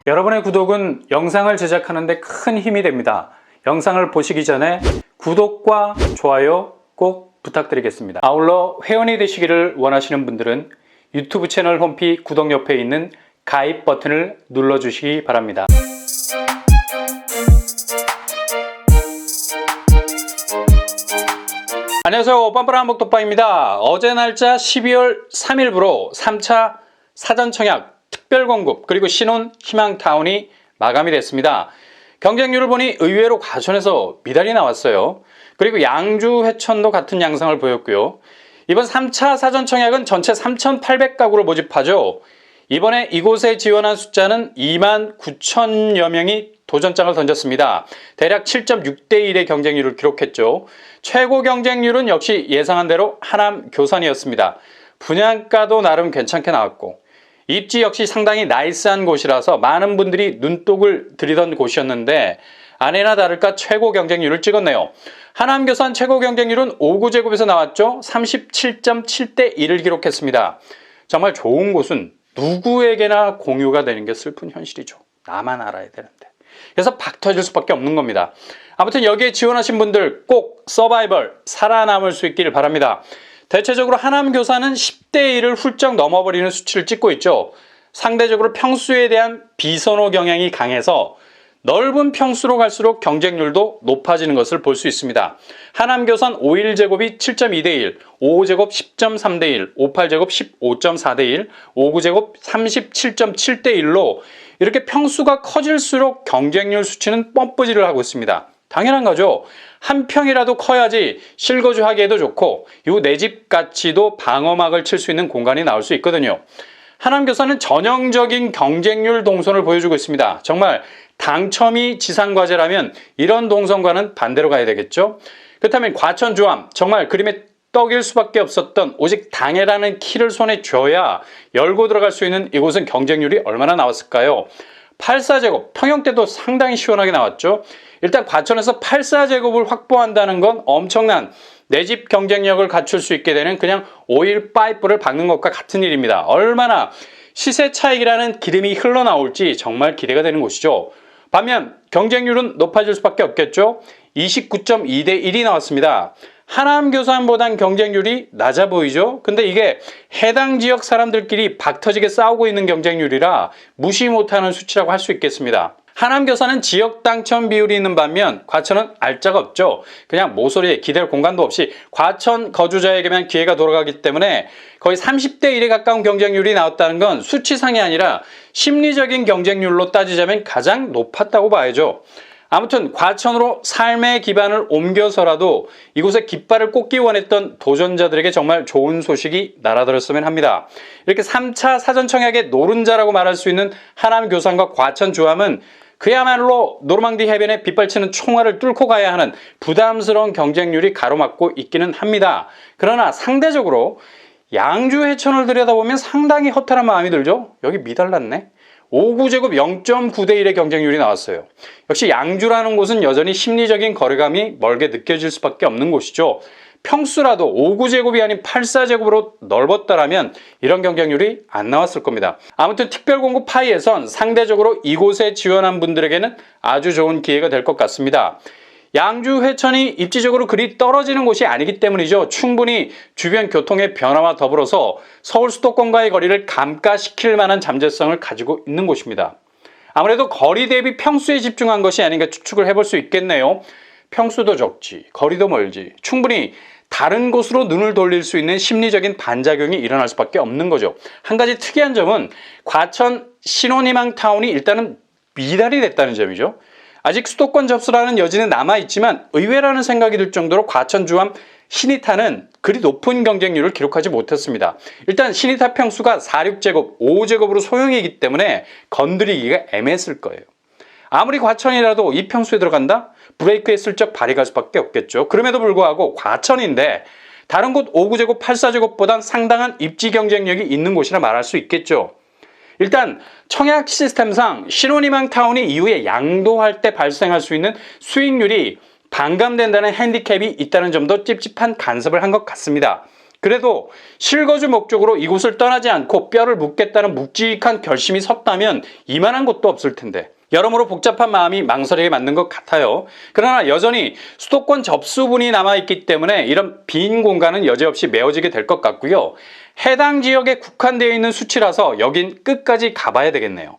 여러분의 구독은 영상을 제작하는 데 큰 힘이 됩니다. 영상을 보시기 전에 구독과 좋아요 꼭 부탁드리겠습니다. 아울러 회원이 되시기를 원하시는 분들은 유튜브 채널 홈피 구독 옆에 있는 가입 버튼을 눌러주시기 바랍니다. 안녕하세요. 뻔뻔한 한복독방입니다. 어제 날짜 12월 3일부로 3차 사전청약 특별공급 그리고 신혼 희망타운이 마감이 됐습니다. 경쟁률을 보니 의외로 과천에서 미달이 나왔어요. 그리고 양주 회천도 같은 양상을 보였고요. 이번 3차 사전청약은 전체 3,800가구를 모집하죠. 이번에 이곳에 지원한 숫자는 29,000여 명이 도전장을 던졌습니다. 대략 7.6대 1의 경쟁률을 기록했죠. 최고 경쟁률은 역시 예상한 대로 하남 교산이었습니다. 분양가도 나름 괜찮게 나왔고 입지 역시 상당히 나이스한 곳이라서 많은 분들이 눈독을 들이던 곳이었는데 아니나 다를까 최고 경쟁률을 찍었네요. 하남 교산 최고 경쟁률은 5구제곱에서 나왔죠. 37.7대 1을 기록했습니다. 정말 좋은 곳은 누구에게나 공유가 되는 게 슬픈 현실이죠. 나만 알아야 되는데. 그래서 박 터질 수밖에 없는 겁니다. 아무튼 여기에 지원하신 분들 꼭 서바이벌 살아남을 수 있기를 바랍니다. 대체적으로 하남 교사는 10대 1을 훌쩍 넘어버리는 수치를 찍고 있죠. 상대적으로 평수에 대한 비선호 경향이 강해서 넓은 평수로 갈수록 경쟁률도 높아지는 것을 볼 수 있습니다. 하남 교산 51제곱이 7.2대 1, 55제곱 10.3대 1, 58제곱 15.4대 1, 59제곱 37.7대 1로 이렇게 평수가 커질수록 경쟁률 수치는 뻔뿌지를 하고 있습니다. 당연한 거죠. 한 평이라도 커야지 실거주하기에도 좋고 요 내 집 같이도 방어막을 칠 수 있는 공간이 나올 수 있거든요. 하남 교사는 전형적인 경쟁률 동선을 보여주고 있습니다. 정말 당첨이 지상과제라면 이런 동선과는 반대로 가야 되겠죠. 그렇다면 과천 주암 정말 그림에 떡일 수밖에 없었던 오직 당해라는 키를 손에 쥐어야 열고 들어갈 수 있는 이곳은 경쟁률이 얼마나 나왔을까요? 84제곱 평형대도 상당히 시원하게 나왔죠. 일단 과천에서 84제곱을 확보한다는 건 엄청난 내 집 경쟁력을 갖출 수 있게 되는 그냥 오일 파이프를 박는 것과 같은 일입니다. 얼마나 시세 차익이라는 기름이 흘러나올지 정말 기대가 되는 곳이죠. 반면 경쟁률은 높아질 수밖에 없겠죠. 29.2대 1이 나왔습니다. 하남 교산보단 경쟁률이 낮아 보이죠. 근데 이게 해당 지역 사람들끼리 박터지게 싸우고 있는 경쟁률이라 무시 못하는 수치라고 할 수 있겠습니다. 하남 교산은 지역 당첨 비율이 있는 반면 과천은 알짜가 없죠. 그냥 모서리에 기댈 공간도 없이 과천 거주자에게만 기회가 돌아가기 때문에 거의 30대 1에 가까운 경쟁률이 나왔다는 건 수치상이 아니라 심리적인 경쟁률로 따지자면 가장 높았다고 봐야죠. 아무튼 과천으로 삶의 기반을 옮겨서라도 이곳에 깃발을 꽂기 원했던 도전자들에게 정말 좋은 소식이 날아들었으면 합니다. 이렇게 3차 사전청약의 노른자라고 말할 수 있는 하남 교산과 과천 주암은 그야말로 노르망디 해변에 빗발치는 총알을 뚫고 가야 하는 부담스러운 경쟁률이 가로막고 있기는 합니다. 그러나 상대적으로 양주 해천을 들여다보면 상당히 허탈한 마음이 들죠. 여기 미달났네. 5구제곱 0.9대 1의 경쟁률이 나왔어요. 역시 양주라는 곳은 여전히 심리적인 거리감이 멀게 느껴질 수밖에 없는 곳이죠. 평수라도 5구제곱이 아닌 84제곱으로 넓었다라면 이런 경쟁률이 안 나왔을 겁니다. 아무튼 특별공급 파이에선 상대적으로 이곳에 지원한 분들에게는 아주 좋은 기회가 될 것 같습니다. 양주 회천이 입지적으로 그리 떨어지는 곳이 아니기 때문이죠. 충분히 주변 교통의 변화와 더불어서 서울 수도권과의 거리를 감가시킬 만한 잠재성을 가지고 있는 곳입니다. 아무래도 거리 대비 평수에 집중한 것이 아닌가 추측을 해볼 수 있겠네요. 평수도 적지, 거리도 멀지, 충분히 다른 곳으로 눈을 돌릴 수 있는 심리적인 반작용이 일어날 수밖에 없는 거죠. 한 가지 특이한 점은 과천 신혼희망타운이 일단은 미달이 됐다는 점이죠. 아직 수도권 접수라는 여지는 남아있지만 의외라는 생각이 들 정도로 과천 주암 신이타는 그리 높은 경쟁률을 기록하지 못했습니다. 일단 신이타 평수가 46제곱, 5제곱으로 소형이기 때문에 건드리기가 애매했을 거예요. 아무리 과천이라도 이 평수에 들어간다? 브레이크에 슬쩍 발이 갈 수밖에 없겠죠. 그럼에도 불구하고 과천인데 다른 곳 5구제곱, 84제곱보단 상당한 입지 경쟁력이 있는 곳이라 말할 수 있겠죠. 일단 청약 시스템상 신혼희망타운이 이후에 양도할 때 발생할 수 있는 수익률이 반감된다는 핸디캡이 있다는 점도 찝찝한 간섭을 한 것 같습니다. 그래도 실거주 목적으로 이곳을 떠나지 않고 뼈를 묻겠다는 묵직한 결심이 섰다면 이만한 것도 없을 텐데. 여러모로 복잡한 마음이 망설이게 만든 것 같아요. 그러나 여전히 수도권 접수분이 남아있기 때문에 이런 빈 공간은 여지없이 메워지게 될 것 같고요. 해당 지역에 국한되어 있는 수치라서 여긴 끝까지 가봐야 되겠네요.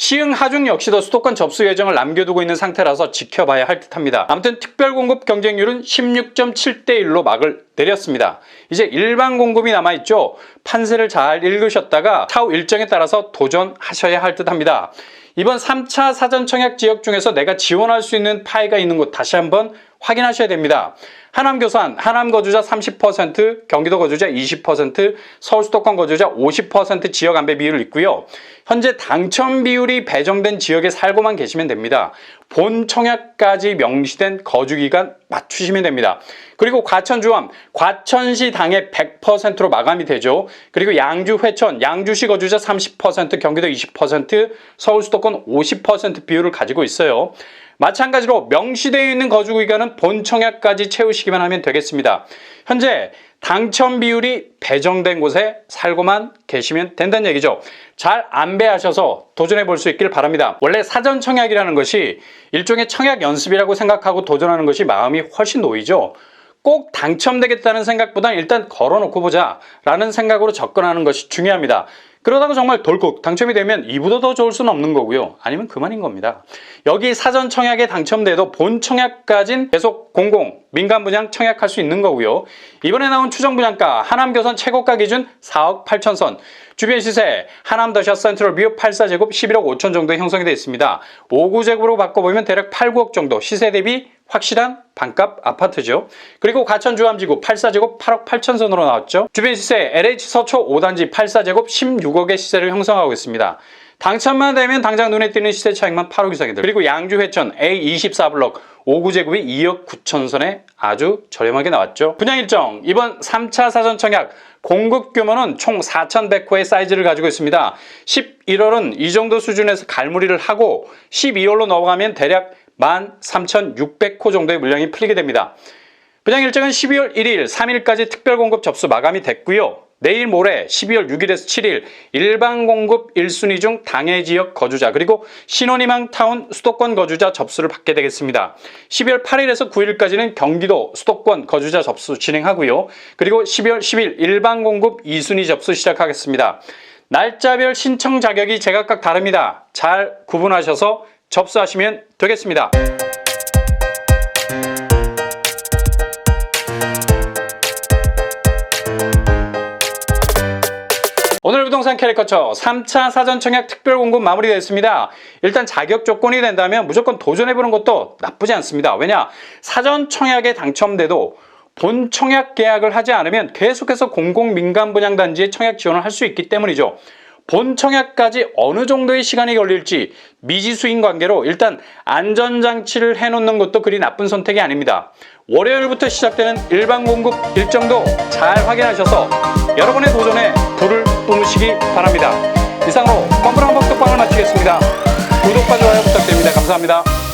시흥 하중 역시도 수도권 접수 예정을 남겨두고 있는 상태라서 지켜봐야 할 듯합니다. 아무튼 특별공급 경쟁률은 16.7대1로 막을 내렸습니다. 이제 일반 공급이 남아있죠. 판세를 잘 읽으셨다가 차후 일정에 따라서 도전하셔야 할 듯합니다. 이번 3차 사전청약 지역 중에서 내가 지원할 수 있는 파이가 있는 곳 다시 한번 확인하셔야 됩니다. 하남 교산, 하남 거주자 30%, 경기도 거주자 20%, 서울 수도권 거주자 50% 지역 안배 비율을 있고요. 현재 당첨 비율이 배정된 지역에 살고만 계시면 됩니다. 본 청약까지 명시된 거주 기간 맞추시면 됩니다. 그리고 과천 주암, 과천시 당해 100%로 마감이 되죠. 그리고 양주 회천, 양주시 거주자 30%, 경기도 20%, 서울 수도권 50% 비율을 가지고 있어요. 마찬가지로 명시되어 있는 거주 기간은 본 청약까지 채우시기만 하면 되겠습니다. 현재 당첨 비율이 배정된 곳에 살고만 계시면 된다는 얘기죠. 잘 안배하셔서 도전해 볼 수 있길 바랍니다. 원래 사전 청약이라는 것이 일종의 청약 연습이라고 생각하고 도전하는 것이 마음이 훨씬 놓이죠. 꼭 당첨되겠다는 생각보다는 일단 걸어놓고 보자 라는 생각으로 접근하는 것이 중요합니다. 그러다가 정말 덜컥 당첨이 되면 이보다 더 좋을 수는 없는 거고요. 아니면 그만인 겁니다. 여기 사전 청약에 당첨돼도 본 청약까진 계속 공공, 민간 분양 청약할 수 있는 거고요. 이번에 나온 추정 분양가 하남 교선 최고가 기준 4억 8천 선, 주변 시세 하남 더샵 센트럴뷰 84제곱 11억 5천 정도에 형성이 되어 있습니다. 5구제곱으로 바꿔보면 대략 8, 9억 정도, 시세 대비 확실한 반값 아파트죠. 그리고 과천 주암지구 84제곱 8억 8천 선으로 나왔죠. 주변 시세 LH 서초 5단지 84제곱 16억의 시세를 형성하고 있습니다. 당첨만 되면 당장 눈에 띄는 시세 차익만 8억 이상이들. 그리고 양주 회천 A24블럭 5구제곱이 2억 9천 선에 아주 저렴하게 나왔죠. 분양 일정, 이번 3차 사전 청약 공급 규모는 총 4,100호의 사이즈를 가지고 있습니다. 11월은 이 정도 수준에서 갈무리를 하고 12월로 넘어가면 대략 13,600호 정도의 물량이 풀리게 됩니다. 분양 일정은 12월 1일, 3일까지 특별공급 접수 마감이 됐고요. 내일 모레 12월 6일에서 7일 일반 공급 1순위 중 당해 지역 거주자 그리고 신혼희망 타운 수도권 거주자 접수를 받게 되겠습니다. 12월 8일에서 9일까지는 경기도 수도권 거주자 접수 진행하고요. 그리고 12월 10일 일반 공급 2순위 접수 시작하겠습니다. 날짜별 신청 자격이 제각각 다릅니다. 잘 구분하셔서 접수하시면 되겠습니다. 오늘 부동산 캐리커처 3차 사전청약 특별공급 마무리됐습니다. 일단 자격 조건이 된다면 무조건 도전해보는 것도 나쁘지 않습니다. 왜냐? 사전청약에 당첨돼도 본 청약 계약을 하지 않으면 계속해서 공공민간분양단지에 청약 지원을 할 수 있기 때문이죠. 본 청약까지 어느 정도의 시간이 걸릴지 미지수인 관계로 일단 안전장치를 해놓는 것도 그리 나쁜 선택이 아닙니다. 월요일부터 시작되는 일반 공급 일정도 잘 확인하셔서 여러분의 도전에 불을 뿜으시기 바랍니다. 이상으로 펌프랑 복덕방을 마치겠습니다. 구독과 좋아요 부탁드립니다. 감사합니다.